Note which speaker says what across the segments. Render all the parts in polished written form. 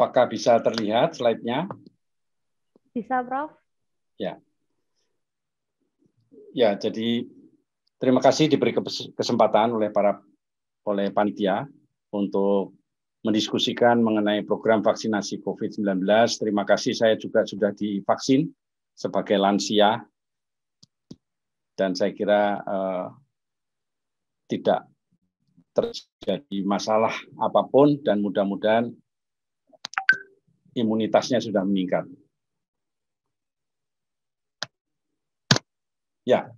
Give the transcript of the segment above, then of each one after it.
Speaker 1: Apakah bisa terlihat slide-nya?
Speaker 2: Bisa, Prof.
Speaker 1: Ya. Ya, jadi terima kasih diberi kesempatan oleh panitia untuk mendiskusikan mengenai program vaksinasi COVID-19. Terima kasih, saya juga sudah divaksin sebagai lansia dan saya kira tidak terjadi masalah apapun dan mudah-mudahan imunitasnya sudah meningkat. Ya,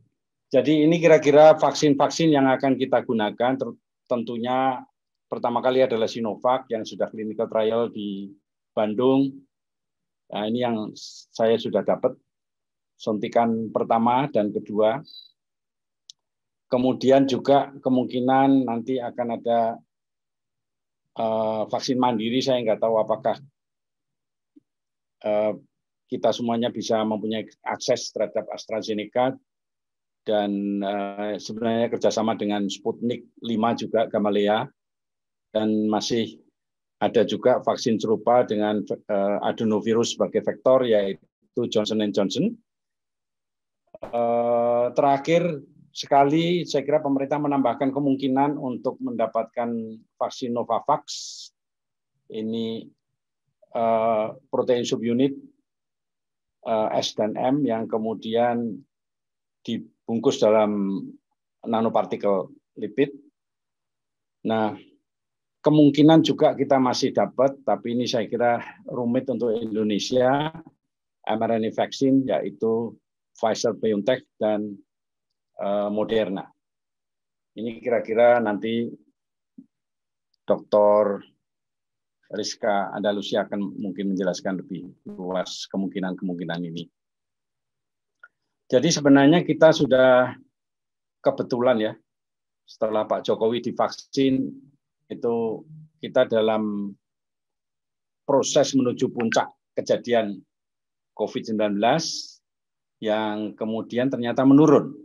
Speaker 1: jadi ini kira-kira vaksin-vaksin yang akan kita gunakan. Tentunya pertama kali adalah Sinovac yang sudah clinical trial di Bandung. Nah, ini yang saya sudah dapat suntikan pertama dan kedua. Kemudian juga kemungkinan nanti akan ada vaksin mandiri. Saya nggak tahu apakah kita semuanya bisa mempunyai akses terhadap AstraZeneca. Dan sebenarnya kerjasama dengan Sputnik 5 juga Gamaleya, dan masih ada juga vaksin serupa dengan adenovirus sebagai vektor, yaitu Johnson & Johnson. Terakhir sekali, saya kira pemerintah menambahkan kemungkinan untuk mendapatkan vaksin Novavax, ini protein subunit S dan M yang kemudian dibungkus dalam nanopartikel lipid. Nah, kemungkinan juga kita masih dapat, tapi ini saya kira rumit untuk Indonesia, mRNA vaksin, yaitu Pfizer-BioNTech dan Moderna. Ini kira-kira nanti Dr. Rizka Andalusia akan mungkin menjelaskan lebih luas kemungkinan-kemungkinan ini. Jadi sebenarnya kita sudah kebetulan ya, setelah Pak Jokowi divaksin, itu kita dalam proses menuju puncak kejadian COVID-19 yang kemudian ternyata menurun.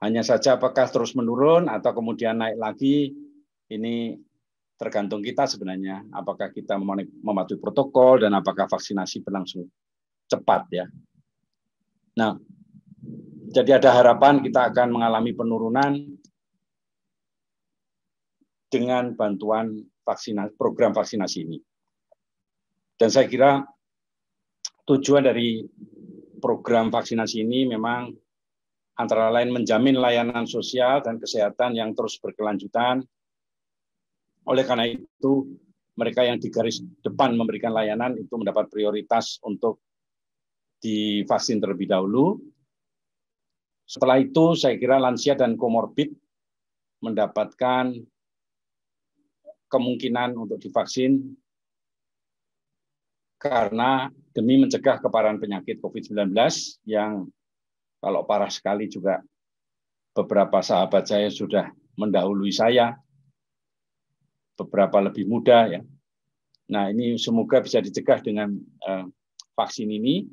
Speaker 1: Hanya saja apakah terus menurun atau kemudian naik lagi, ini tergantung kita sebenarnya. Apakah kita mematuhi protokol dan apakah vaksinasi berlangsung cepat ya. Nah, jadi ada harapan kita akan mengalami penurunan dengan bantuan vaksinasi, program vaksinasi ini. Dan saya kira tujuan dari program vaksinasi ini memang antara lain menjamin layanan sosial dan kesehatan yang terus berkelanjutan. Oleh karena itu, mereka yang di garis depan memberikan layanan itu mendapat prioritas untuk divaksin terlebih dahulu. Setelah itu, saya kira lansia dan komorbid mendapatkan kemungkinan untuk divaksin karena demi mencegah keparahan penyakit COVID-19 yang kalau parah sekali juga beberapa sahabat saya sudah mendahului saya, beberapa lebih muda ya. Nah, ini semoga bisa dicegah dengan vaksin ini,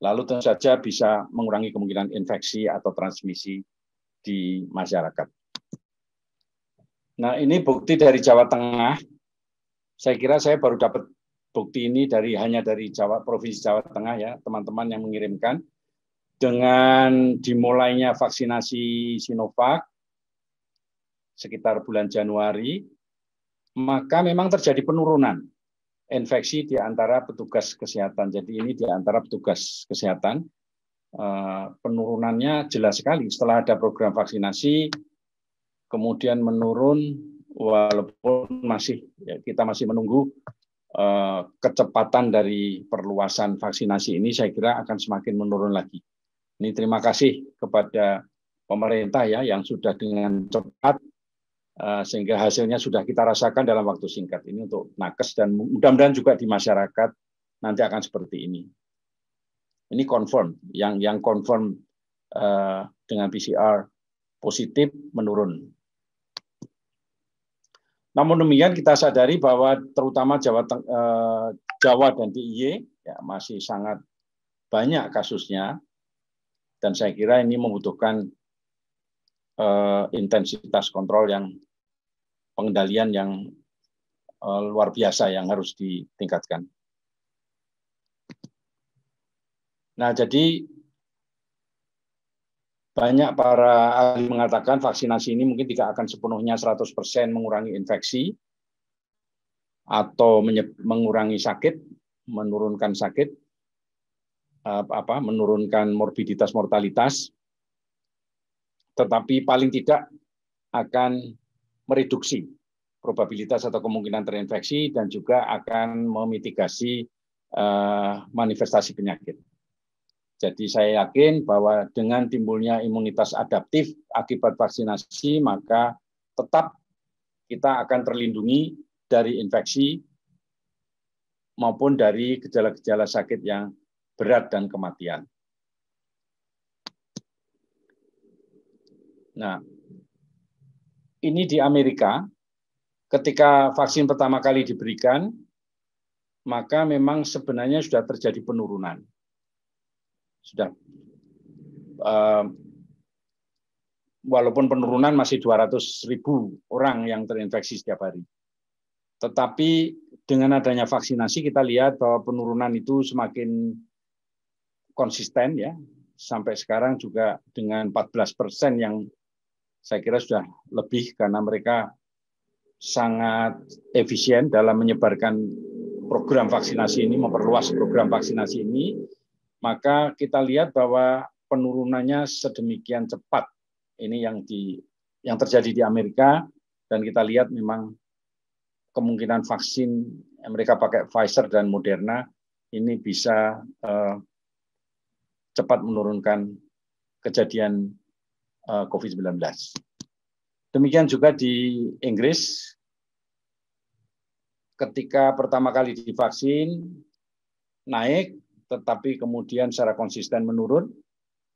Speaker 1: lalu tentu saja bisa mengurangi kemungkinan infeksi atau transmisi di masyarakat. Nah, ini bukti dari Jawa Tengah. Saya kira saya baru dapat bukti ini hanya dari Provinsi Jawa Tengah ya, teman-teman yang mengirimkan. Dengan dimulainya vaksinasi Sinovac sekitar bulan Januari, maka memang terjadi penurunan infeksi di antara petugas kesehatan. Jadi ini di antara petugas kesehatan, penurunannya jelas sekali setelah ada program vaksinasi, kemudian menurun walaupun kita masih menunggu kecepatan dari perluasan vaksinasi ini, saya kira akan semakin menurun lagi. Ini terima kasih kepada pemerintah ya yang sudah dengan cepat sehingga hasilnya sudah kita rasakan dalam waktu singkat ini untuk nakes dan mudah-mudahan juga di masyarakat nanti akan seperti ini. Ini confirm, yang confirm dengan PCR positif menurun. Namun demikian kita sadari bahwa terutama Jawa dan DIY ya, masih sangat banyak kasusnya. Dan saya kira ini membutuhkan intensitas kontrol pengendalian yang luar biasa yang harus ditingkatkan. Nah, jadi banyak para ahli mengatakan vaksinasi ini mungkin tidak akan sepenuhnya 100% mengurangi infeksi atau mengurangi sakit, menurunkan sakit, menurunkan morbiditas mortalitas, tetapi paling tidak akan mereduksi probabilitas atau kemungkinan terinfeksi dan juga akan memitigasi manifestasi penyakit. Jadi saya yakin bahwa dengan timbulnya imunitas adaptif akibat vaksinasi, maka tetap kita akan terlindungi dari infeksi maupun dari gejala-gejala sakit yang berat dan kematian. Nah, ini di Amerika, ketika vaksin pertama kali diberikan, maka memang sebenarnya sudah terjadi penurunan. Sudah, walaupun penurunan masih 200.000 orang yang terinfeksi setiap hari. Tetapi dengan adanya vaksinasi kita lihat bahwa penurunan itu semakin konsisten ya. Sampai sekarang juga dengan 14% yang saya kira sudah lebih karena mereka sangat efisien dalam menyebarkan program vaksinasi ini, memperluas program vaksinasi ini, maka kita lihat bahwa penurunannya sedemikian cepat. Ini yang terjadi di Amerika, dan kita lihat memang kemungkinan vaksin yang mereka pakai Pfizer dan Moderna ini bisa cepat menurunkan kejadian COVID-19. Demikian juga di Inggris, ketika pertama kali divaksin naik, tetapi kemudian secara konsisten menurun,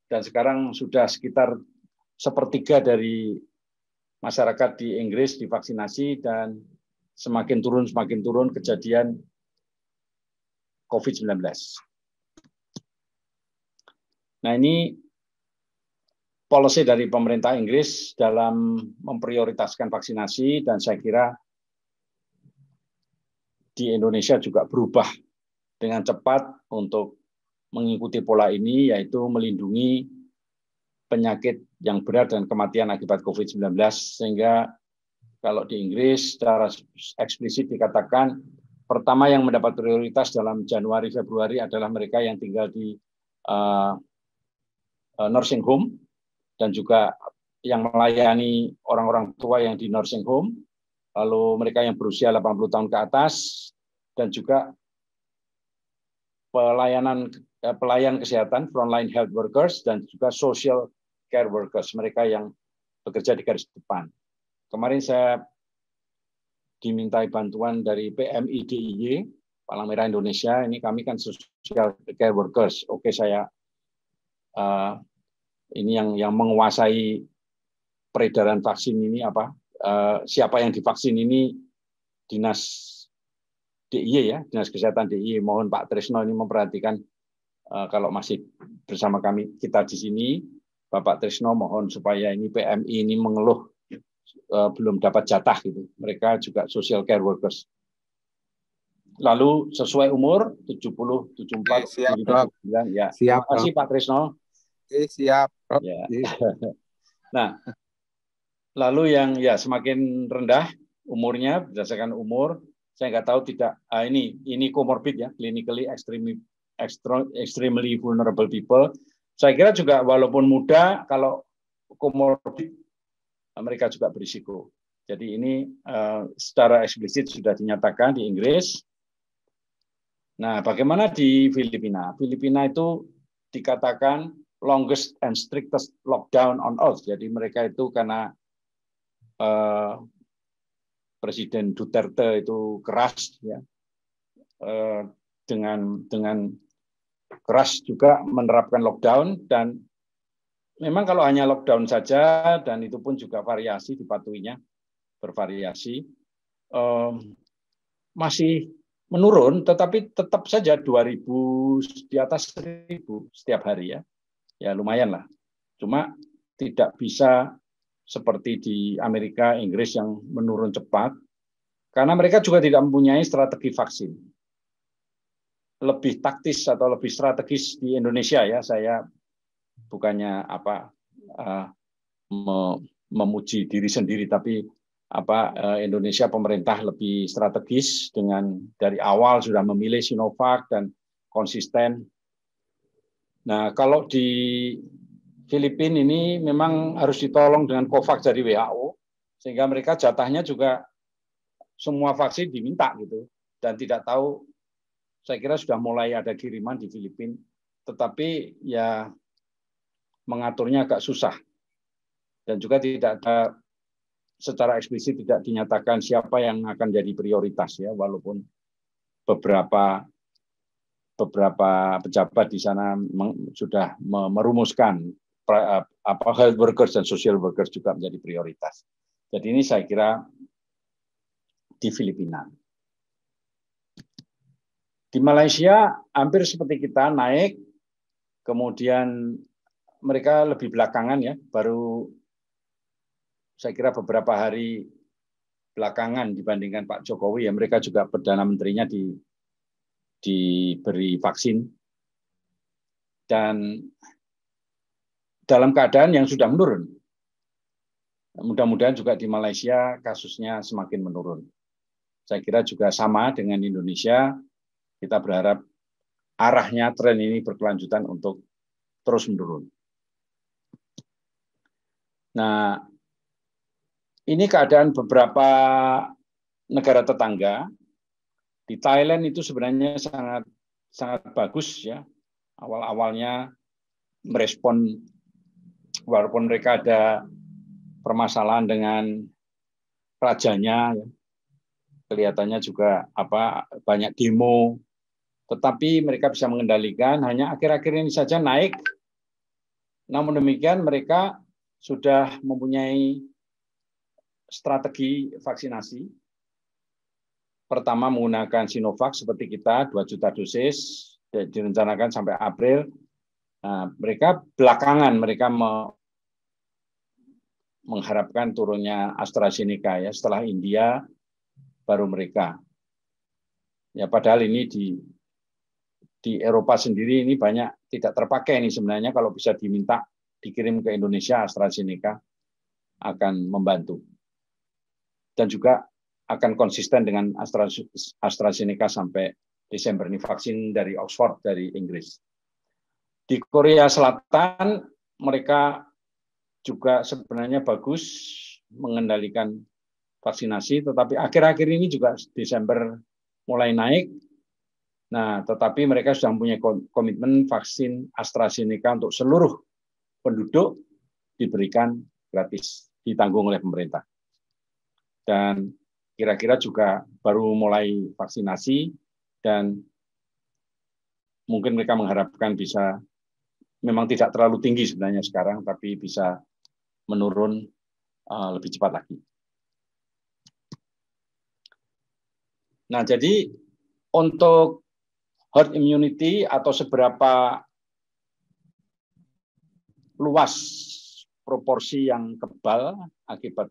Speaker 1: dan sekarang sudah sekitar sepertiga dari masyarakat di Inggris divaksinasi, dan semakin turun kejadian COVID-19. Nah, ini policy dari pemerintah Inggris dalam memprioritaskan vaksinasi, dan saya kira di Indonesia juga berubah dengan cepat untuk mengikuti pola ini, yaitu melindungi penyakit yang berat dan kematian akibat COVID-19, sehingga kalau di Inggris secara eksplisit dikatakan pertama yang mendapat prioritas dalam Januari-Februari adalah mereka yang tinggal di nursing home dan juga yang melayani orang-orang tua yang di nursing home, lalu mereka yang berusia 80 tahun ke atas, dan juga pelayan kesehatan, frontline health workers, dan juga social care workers, mereka yang bekerja di garis depan. Kemarin saya dimintai bantuan dari PMI DIY, Palang Merah Indonesia, ini kami kan social care workers. Oke, saya ini yang menguasai peredaran vaksin ini siapa yang divaksin ini Dinas DIY ya, Dinas Kesehatan DIY. Mohon Pak Trisno ini memperhatikan kalau masih bersama kita di sini, Bapak Trisno mohon supaya ini PMI ini mengeluh belum dapat jatah gitu. Mereka juga social care workers. Lalu sesuai umur 70, 74,
Speaker 3: siap,
Speaker 1: 79 ya.
Speaker 3: Siap,
Speaker 1: Terima kasih Pak Trisno.
Speaker 3: Siap, Prof.
Speaker 1: Ya. Nah, lalu yang ya semakin rendah umurnya berdasarkan umur, saya nggak tahu ini comorbid ya, clinically extremely vulnerable people. Saya kira juga walaupun muda, kalau comorbid mereka juga berisiko. Jadi ini secara eksplisit sudah dinyatakan di Inggris. Nah, bagaimana di Filipina? Filipina itu dikatakan longest and strictest lockdown on earth. Jadi mereka itu karena Presiden Duterte itu keras ya, dengan keras juga menerapkan lockdown, dan memang kalau hanya lockdown saja, dan itu pun juga variasi dipatuhinya bervariasi, masih menurun, tetapi tetap saja 2.000 di atas 1.000 setiap hari ya, ya lumayan lah. Cuma tidak bisa seperti di Amerika, Inggris yang menurun cepat, Karena mereka juga tidak mempunyai strategi vaksin. Lebih taktis atau lebih strategis di Indonesia ya, saya bukannya memuji diri sendiri, tapi Indonesia pemerintah lebih strategis dengan dari awal sudah memilih Sinovac dan konsisten. Nah, kalau di Filipina ini memang harus ditolong dengan COVAX dari WHO, sehingga mereka jatahnya juga semua vaksin diminta gitu, dan tidak tahu. Saya kira sudah mulai ada kiriman di Filipina, tetapi ya mengaturnya agak susah. Dan juga tidak ada secara eksplisit tidak dinyatakan siapa yang akan jadi prioritas ya, walaupun beberapa pejabat di sana sudah merumuskan health workers dan social workers juga menjadi prioritas. Jadi ini saya kira di Filipina. Di Malaysia hampir seperti kita naik, kemudian mereka lebih belakangan ya, baru saya kira beberapa hari belakangan dibandingkan Pak Jokowi ya, mereka juga Perdana Menterinya diberi vaksin dan dalam keadaan yang sudah menurun. Mudah-mudahan juga di Malaysia kasusnya semakin menurun. Saya kira juga sama dengan Indonesia. Kita berharap arahnya tren ini berkelanjutan untuk terus menurun. Nah, ini keadaan beberapa negara tetangga. Di Thailand itu sebenarnya sangat bagus ya. Awal-awalnya merespon, walaupun mereka ada permasalahan dengan rajanya, ya. Kelihatannya juga banyak demo. Tetapi mereka bisa mengendalikan, hanya akhir-akhir ini saja naik. Namun demikian mereka sudah mempunyai strategi vaksinasi. Pertama menggunakan Sinovac seperti kita, 2 juta dosis, direncanakan sampai April. Nah, mereka belakangan mereka mengharapkan turunnya AstraZeneca ya, setelah India baru mereka. Ya padahal ini di Eropa sendiri ini banyak tidak terpakai ini sebenarnya, kalau bisa diminta dikirim ke Indonesia AstraZeneca akan membantu. Dan juga akan konsisten dengan AstraZeneca sampai Desember, ini vaksin dari Oxford dari Inggris. Di Korea Selatan mereka juga sebenarnya bagus mengendalikan vaksinasi, tetapi akhir-akhir ini juga Desember mulai naik. Nah, tetapi mereka sudah mempunyai komitmen vaksin AstraZeneca untuk seluruh penduduk diberikan gratis, ditanggung oleh pemerintah. Dan kira-kira juga baru mulai vaksinasi dan mungkin mereka mengharapkan bisa, memang tidak terlalu tinggi sebenarnya sekarang, tapi bisa menurun lebih cepat lagi. Nah, jadi untuk herd immunity atau seberapa luas proporsi yang kebal akibat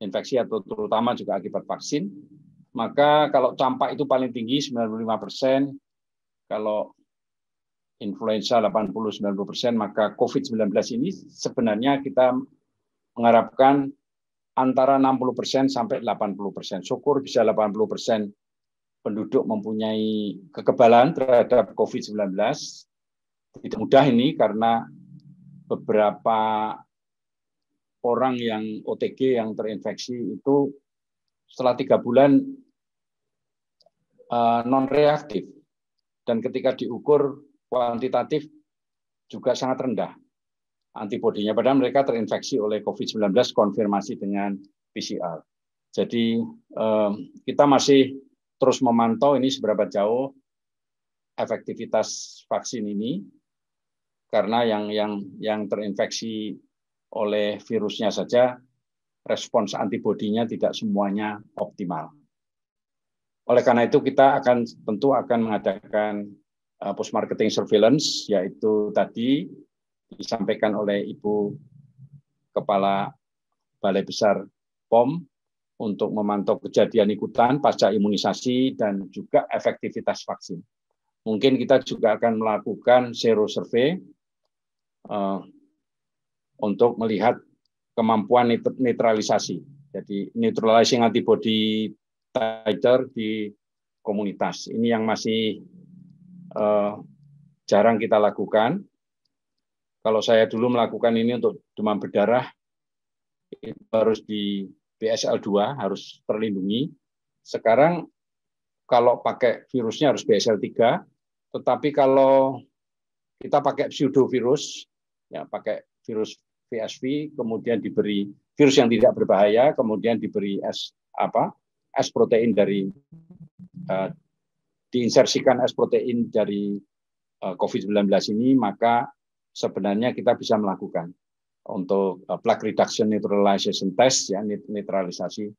Speaker 1: infeksi atau terutama juga akibat vaksin, maka kalau campak itu paling tinggi 95%, kalau influenza 80-90%, maka COVID-19 ini sebenarnya kita mengharapkan antara 60% sampai 80%. Syukur bisa 80% penduduk mempunyai kekebalan terhadap COVID-19. Tidak mudah ini karena beberapa orang yang OTG yang terinfeksi itu setelah 3 bulan non-reaktif. Dan ketika diukur kuantitatif juga sangat rendah antibodinya, padahal mereka terinfeksi oleh COVID-19 konfirmasi dengan PCR. Jadi kita masih terus memantau ini seberapa jauh efektivitas vaksin ini, karena yang terinfeksi oleh virusnya saja respons antibodinya tidak semuanya optimal. Oleh karena itu kita tentu akan mengadakan post marketing surveillance, yaitu tadi disampaikan oleh Ibu Kepala Balai Besar POM, untuk memantau kejadian ikutan pasca imunisasi dan juga efektivitas vaksin. Mungkin kita juga akan melakukan sero survei untuk melihat kemampuan netralisasi. Jadi neutralizing antibody titer di komunitas. Ini yang masih jarang kita lakukan. Kalau saya dulu melakukan ini untuk demam berdarah, itu harus di BSL-2, harus terlindungi. Sekarang kalau pakai virusnya harus BSL-3, tetapi kalau kita pakai pseudovirus, ya pakai virus VSV, kemudian diberi virus yang tidak berbahaya, kemudian diberi S protein dari diinsersikan S protein dari COVID-19 ini, maka sebenarnya kita bisa melakukan untuk plaque reduction neutralization test, ya, netralisasi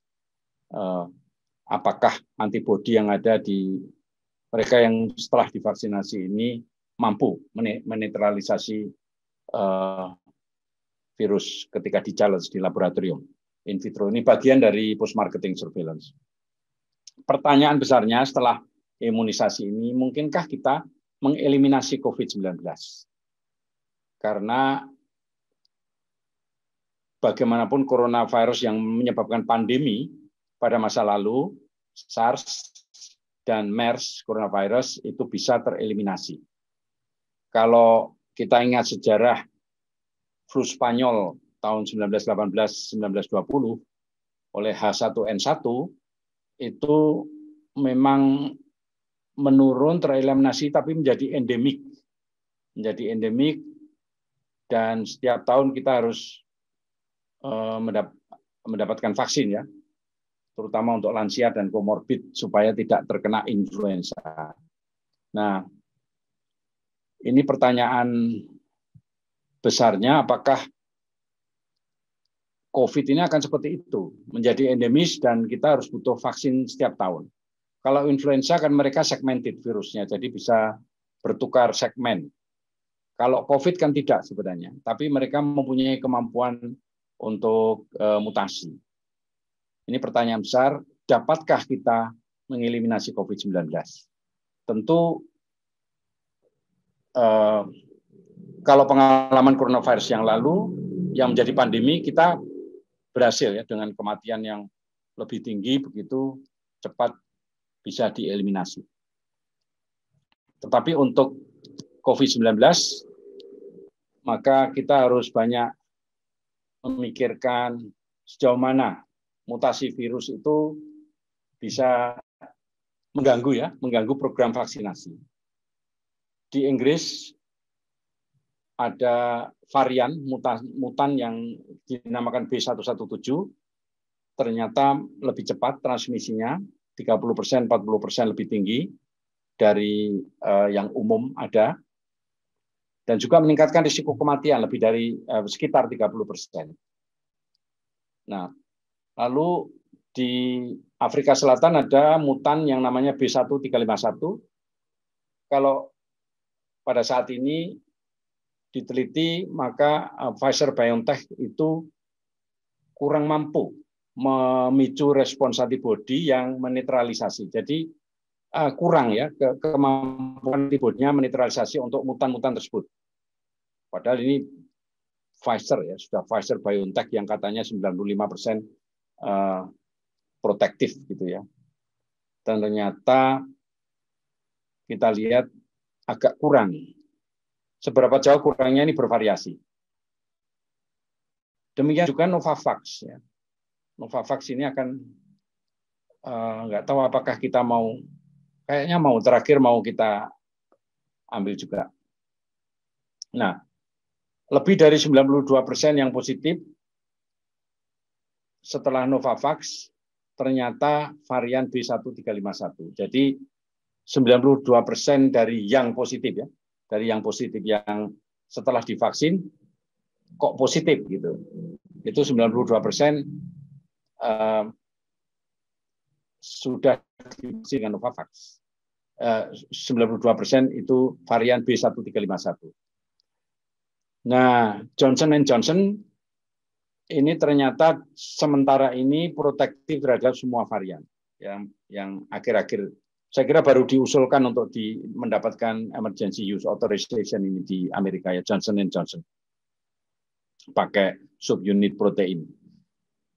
Speaker 1: apakah antibodi yang ada di mereka yang setelah divaksinasi ini mampu menetralisasi virus ketika di-challenge di laboratorium in vitro. Ini bagian dari post-marketing surveillance. Pertanyaan besarnya setelah imunisasi ini, mungkinkah kita mengeliminasi COVID-19? Karena bagaimanapun coronavirus yang menyebabkan pandemi pada masa lalu, SARS dan MERS coronavirus itu bisa tereliminasi. Kalau kita ingat sejarah flu Spanyol tahun 1918-1920 oleh H1N1, itu memang menurun, tereliminasi, tapi menjadi endemik. Menjadi endemik, dan setiap tahun kita harus mendapatkan vaksin, ya, terutama untuk lansia dan komorbid supaya tidak terkena influenza. Nah, ini pertanyaan besarnya, apakah COVID ini akan seperti itu, menjadi endemis dan kita harus butuh vaksin setiap tahun. Kalau influenza kan mereka segmented virusnya, jadi bisa bertukar segmen. Kalau COVID kan tidak sebenarnya, tapi mereka mempunyai kemampuan untuk mutasi. Ini pertanyaan besar, dapatkah kita mengeliminasi COVID-19? Tentu kalau pengalaman coronavirus yang lalu, yang menjadi pandemi, kita berhasil, ya, dengan kematian yang lebih tinggi, begitu cepat bisa dieliminasi. Tetapi untuk COVID-19, maka kita harus banyak memikirkan sejauh mana mutasi virus itu bisa mengganggu, ya, mengganggu program vaksinasi. Di Inggris ada varian mutan yang dinamakan B117, ternyata lebih cepat transmisinya, 30%, 40% lebih tinggi dari yang umum ada, dan juga meningkatkan risiko kematian lebih dari sekitar 30%. Nah, lalu di Afrika Selatan ada mutan yang namanya B1351. Kalau pada saat ini diteliti, maka Pfizer-BioNTech itu kurang mampu memicu respons antibodi yang menetralisasi. Jadi kurang, ya, kemampuan antibodinya menetralisasi untuk mutan-mutan tersebut. Padahal ini Pfizer, ya, sudah Pfizer-BioNTech yang katanya 95% protektif, gitu, ya. Dan ternyata kita lihat agak kurang. Seberapa jauh kurangnya ini bervariasi. Demikian juga Novavax, ya. Novavax ini akan nggak tahu apakah kita mau, kayaknya terakhir mau kita ambil juga. Nah, lebih dari 92% yang positif setelah Novavax ternyata varian B1351. Jadi 92% dari yang positif, ya, dari yang positif yang setelah divaksin kok positif, gitu. Itu 92% sudah divaksin dengan Novavax. 92% itu varian B1351. Nah, Johnson & Johnson ini ternyata sementara ini protektif terhadap semua varian yang akhir-akhir saya kira baru diusulkan untuk mendapatkan emergency use authorization ini di Amerika ya, Johnson & Johnson pakai subunit protein.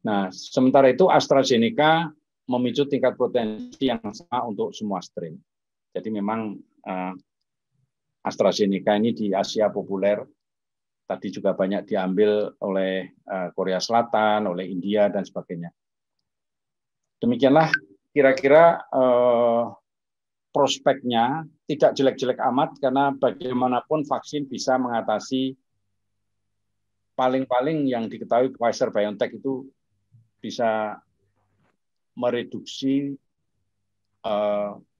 Speaker 1: Nah, sementara itu AstraZeneca memicu tingkat potensi yang sama untuk semua strain. Jadi memang AstraZeneca ini di Asia populer, tadi juga banyak diambil oleh Korea Selatan, oleh India, dan sebagainya. Demikianlah kira-kira prospeknya, tidak jelek-jelek amat, karena bagaimanapun vaksin bisa mengatasi paling-paling yang diketahui Pfizer-BioNTech itu bisa mereduksi,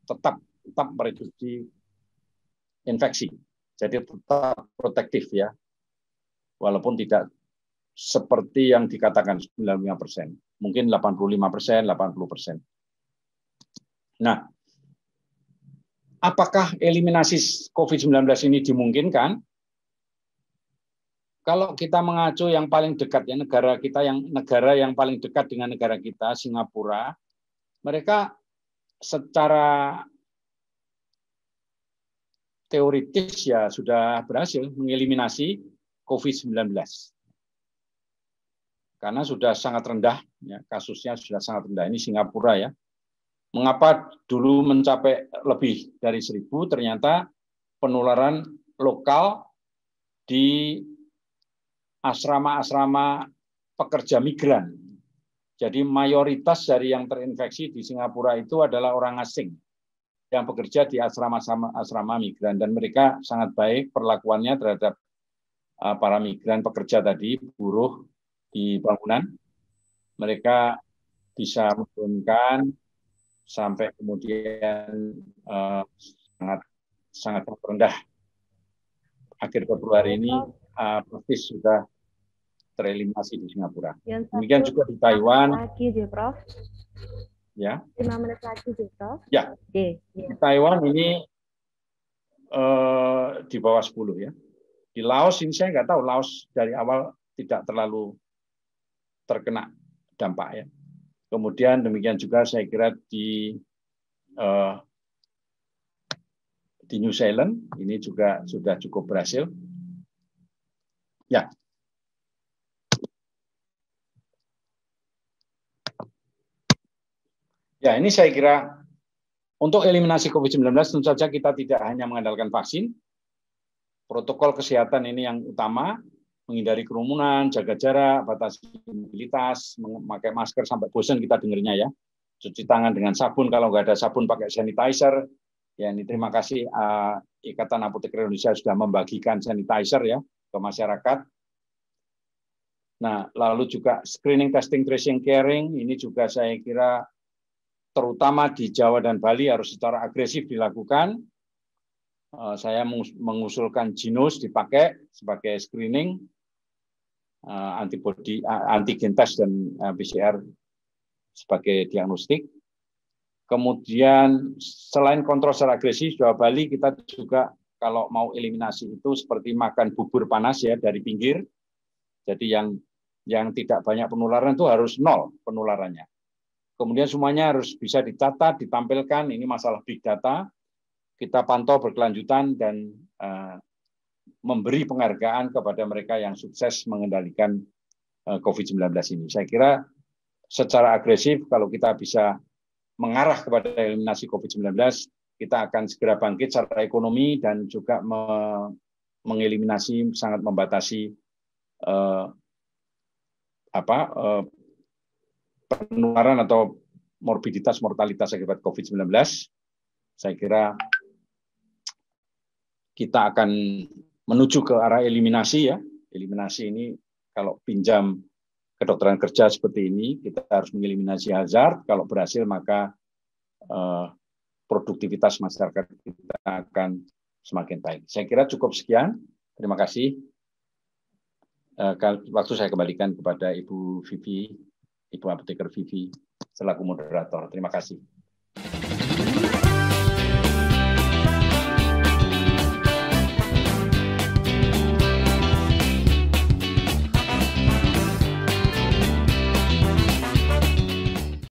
Speaker 1: tetap mereduksi infeksi. Jadi tetap protektif ya, walaupun tidak seperti yang dikatakan 95%, mungkin 85%, 80%. Nah, apakah eliminasi COVID-19 ini dimungkinkan? Kalau kita mengacu yang paling dekat ya, negara yang paling dekat dengan negara kita, Singapura, mereka secara teoritis ya sudah berhasil mengeliminasi COVID-19. Karena sudah sangat rendah, ya, kasusnya sudah sangat rendah. Ini Singapura ya. Mengapa dulu mencapai lebih dari 1.000, ternyata penularan lokal di asrama-asrama pekerja migran. Jadi mayoritas dari yang terinfeksi di Singapura itu adalah orang asing yang bekerja di asrama migran, dan mereka sangat baik perlakuannya terhadap para migran pekerja tadi, buruh di bangunan. Mereka bisa menurunkan sampai kemudian sangat rendah. Akhir Februari ini praktis sudah tereliminasi di Singapura. Demikian juga di Taiwan.
Speaker 2: Lagi, Prof.
Speaker 1: Ya.
Speaker 2: 5 menit lagi, Prof.
Speaker 1: Ya. Di Taiwan ini di bawah 10 ya. Di Laos ini saya nggak tahu, Laos dari awal tidak terlalu terkena dampak ya. Kemudian demikian juga saya kira di New Zealand ini juga sudah cukup berhasil. Ya. Ya, ini saya kira untuk eliminasi COVID-19 tentu saja kita tidak hanya mengandalkan vaksin. Protokol kesehatan ini yang utama, menghindari kerumunan, jaga jarak, batasi mobilitas, memakai masker sampai bosan kita dengarnya ya. Cuci tangan dengan sabun, kalau nggak ada sabun pakai sanitizer. Ya, ini terima kasih Ikatan Apoteker Indonesia sudah membagikan sanitizer ya ke masyarakat. Nah, lalu juga screening, testing, tracing, caring, ini juga saya kira terutama di Jawa dan Bali harus secara agresif dilakukan. Saya mengusulkan Genos dipakai sebagai screening, antibody, antigen test dan PCR sebagai diagnostik. Kemudian selain kontrol secara agresif, Jawa Bali kita juga kalau mau eliminasi itu seperti makan bubur panas ya dari pinggir. Jadi yang tidak banyak penularan itu harus 0 penularannya. Kemudian semuanya harus bisa dicatat, ditampilkan, ini masalah big data, kita pantau berkelanjutan dan memberi penghargaan kepada mereka yang sukses mengendalikan COVID-19 ini. Saya kira secara agresif kalau kita bisa mengarah kepada eliminasi COVID-19, kita akan segera bangkit secara ekonomi dan juga mengeliminasi, sangat membatasi penularan atau morbiditas, mortalitas akibat COVID-19. Saya kira kita akan menuju ke arah eliminasi ya. Eliminasi ini kalau pinjam kedokteran kerja seperti ini, kita harus mengeliminasi hazard. Kalau berhasil maka produktivitas masyarakat kita akan semakin baik. Saya kira cukup sekian. Terima kasih. Waktu saya kembalikan kepada Ibu Vivi, Ibu Apoteker Vivi selaku moderator. Terima kasih.